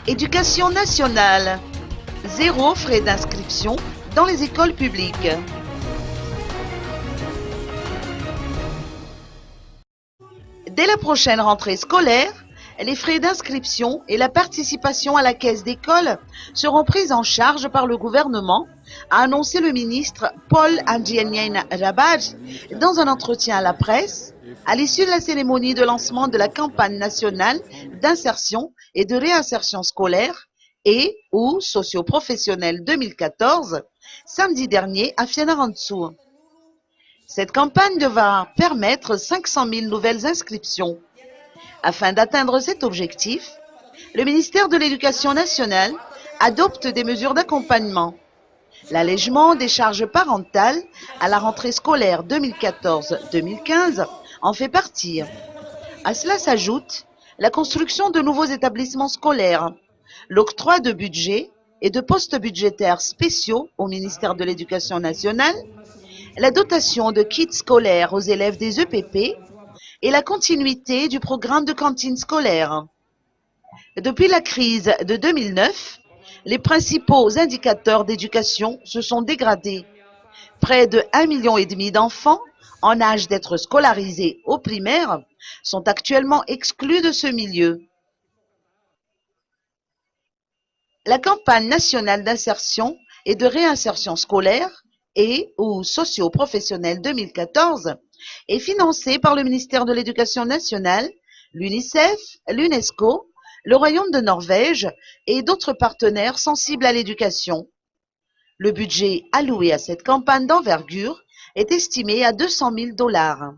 Éducation nationale. Zéro frais d'inscription dans les écoles publiques. Dès la prochaine rentrée scolaire, les frais d'inscription et la participation à la caisse d'école seront prises en charge par le gouvernement, a annoncé le ministre Paul Andjenien Rabaj dans un entretien à la presse à l'issue de la cérémonie de lancement de la campagne nationale d'insertion et de réinsertion scolaire et ou socio-professionnelle 2014, samedi dernier à Fianarantsoa. Cette campagne devra permettre 500 000 nouvelles inscriptions. Afin d'atteindre cet objectif, le ministère de l'Éducation nationale adopte des mesures d'accompagnement. L'allègement des charges parentales à la rentrée scolaire 2014-2015 en fait partie. À cela s'ajoute la construction de nouveaux établissements scolaires, l'octroi de budgets et de postes budgétaires spéciaux au ministère de l'Éducation nationale, la dotation de kits scolaires aux élèves des EPP et la continuité du programme de cantine scolaire. Depuis la crise de 2009, les principaux indicateurs d'éducation se sont dégradés. Près de 1,5 million d'enfants en âge d'être scolarisés au primaire sont actuellement exclus de ce milieu. La campagne nationale d'insertion et de réinsertion scolaire et ou socio-professionnelle 2014 est financée par le ministère de l'Éducation nationale, l'UNICEF, l'UNESCO, le Royaume de Norvège et d'autres partenaires sensibles à l'éducation. Le budget alloué à cette campagne d'envergure est estimé à 200 000 $.